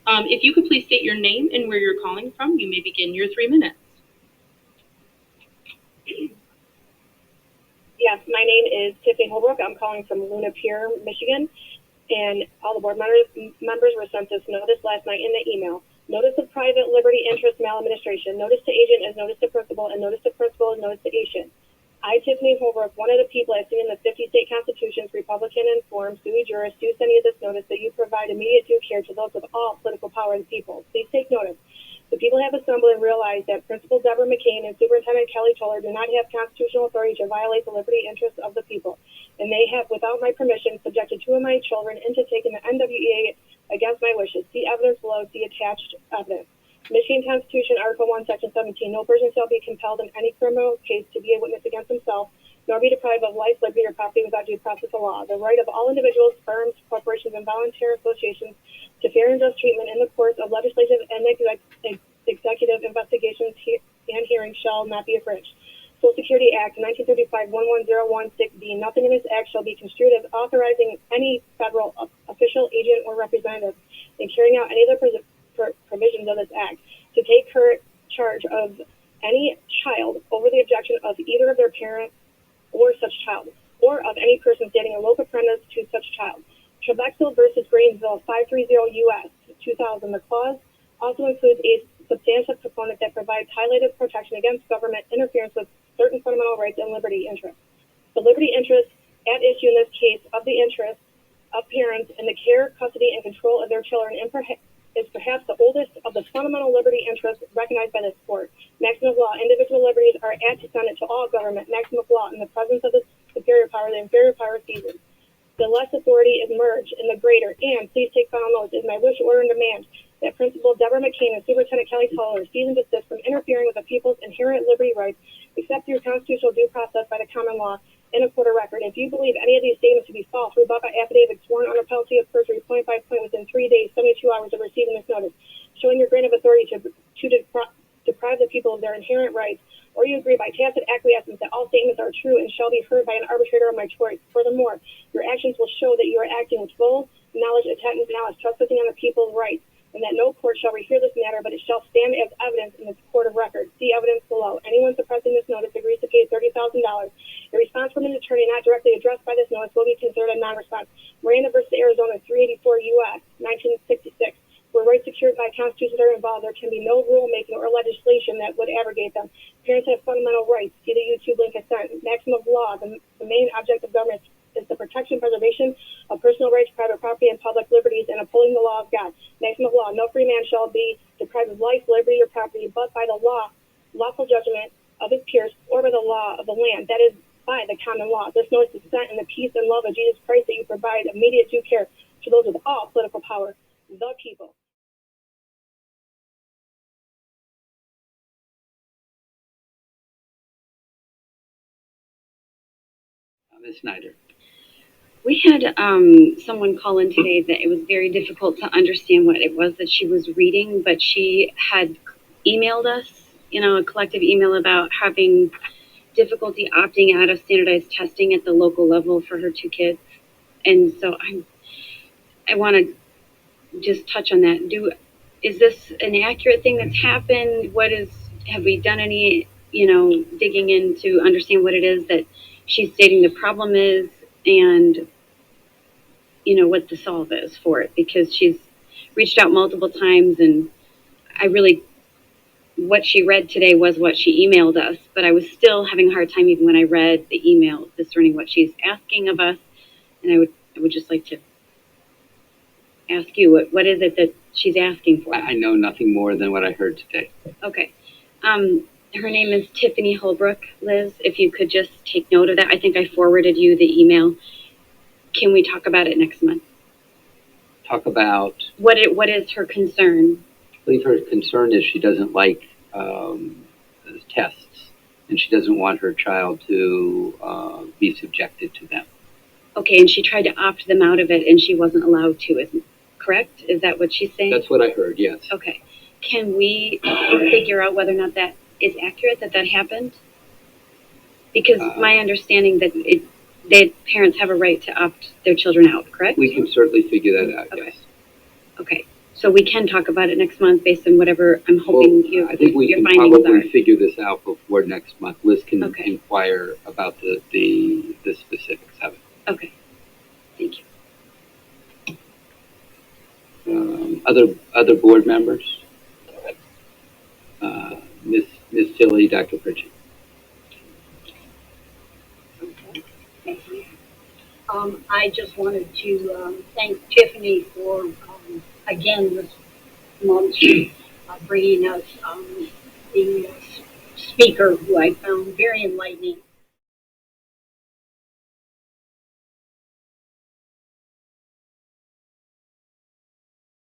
If you could please state your name and where you're calling from, you may begin your 3 minutes. Yes, my name is Tiffany Holbrook. I'm calling from Luna Pier, Michigan, and all the board members were sent this notice last night in the email. Notice of private liberty interest maladministration. Notice to agent is notice to principal, and notice to principal is notice to agent. I, Tiffany Holbrook, one of the people as seen in the 50 state constitutions, Republican and form, sui juris, do send you this notice that you provide immediate due care to those with all political power in the people. Please take notice. The people have assembled and realized that Principal Debra McCain and Superintendent Kelli Tuller do not have constitutional authority to violate the liberty interests of the people, and they have, without my permission, subjected 2 of my children into taking the NWEA against my wishes. See evidence below. See attached evidence. Michigan Constitution, Article 1, Section 17. No person shall be compelled in any criminal case to be a witness against himself, nor be deprived of life, liberty, or property without due process of law. The right of all individuals, firms, corporations, and voluntary associations to fair and just treatment in the course of legislative and executive investigations and hearings shall not be infringed. Social Security Act 1935 11016B. Nothing in this act shall be construed as authorizing any federal official, agent, or representative in carrying out any of the provisions of this act to take charge of any child over the objection of either of their parents or such child, or of any person standing a local parentis to such child. Trebexel versus Grainsville 530 U.S. 2000. The clause also includes a substantial component that provides highlighted protection against government interference with certain fundamental rights and liberty interests. The liberty interest at issue in this case of the interest of parents in the care, custody, and control of their children is perhaps the oldest of the fundamental liberty interests recognized by this court. Maximum of law, individual liberties are antecedent to all government. Maximum of law, in the presence of the superior power, the inferior power ceases. The less authority is merged in the greater, and please take final notes, is my wish, order, and demand that Principal Debra McCain and Superintendent Kelli Tuller cease and desist from interfering with the people's inherent liberty rights, except through constitutional due process by the common law in a court of record. If you believe any of these statements to be false, rebut by affidavit sworn under penalty of perjury, point by point, within 3 days, 72 hours of receiving this notice, showing your grant of authority to deprive the people of their inherent rights, or you agree by tacit acquiescence that all statements are true and shall be heard by an arbitrator of my choice. Furthermore, your actions will show that you are acting with full knowledge, intent, and malice, trespassing on the people's rights, and that no court shall rehear this matter, but it shall stand as evidence in this court of record. See evidence below. Anyone suppressing this notice agrees to pay $30,000. A response from an attorney not directly addressed by this notice will be considered a non-response. Miranda versus Arizona 384 U.S. 1966. Where rights secured by Constitution are involved, there can be no rulemaking or legislation that would abrogate them. Parents have fundamental rights. See the YouTube link I sent. Maximum of law. The main object of government is the protection, preservation of personal rights, private property, and public liberties, and upholding the law of God. Maximum of law. No free man shall be deprived of life, liberty, or property, but by the lawful judgment of his peers, or by the law of the land. That is, by the common law. This notice is sent in the peace and love of Jesus Christ, that you provide immediate due care to those with all political power, the people. Ms. Snyder. We had someone call in today that it was very difficult to understand what it was that she was reading, but she had emailed us, a collective email about having difficulty opting out of standardized testing at the local level for her 2 kids. And so I want to just touch on that. Is this an accurate thing that's happened? Have we done any, digging in to understand what it is that she's stating the problem is, and what the solve is for it? Because she's reached out multiple times, and what she read today was what she emailed us, but I was still having a hard time even when I read the email discerning what she's asking of us. And I would just like to ask you, what is it that she's asking for? I know nothing more than what I heard today. Okay. Her name is Tiffany Holbrook. Liz, if you could just take note of that. I think I forwarded you the email. Can we talk about it next month? Talk about? What is her concern? I believe her concern is she doesn't like tests, and she doesn't want her child to be subjected to them. Okay, and she tried to opt them out of it, and she wasn't allowed to, correct? Is that what she's saying? That's what I heard, yes. Okay. Can we figure out whether or not that is accurate, that happened? Because my understanding that parents have a right to opt their children out, correct? We can certainly figure that out, okay. Yes. Okay. So we can talk about it next month based on whatever I'm hoping Well, I think we your can findings probably are. figure this out before next month. Liz can Okay. inquire about the specifics of it. Okay, thank you. Other board members? Ms. Tilly, Dr. Pritchett. I just wanted to thank Tiffany for, again, this month bringing us the speaker who I found very enlightening.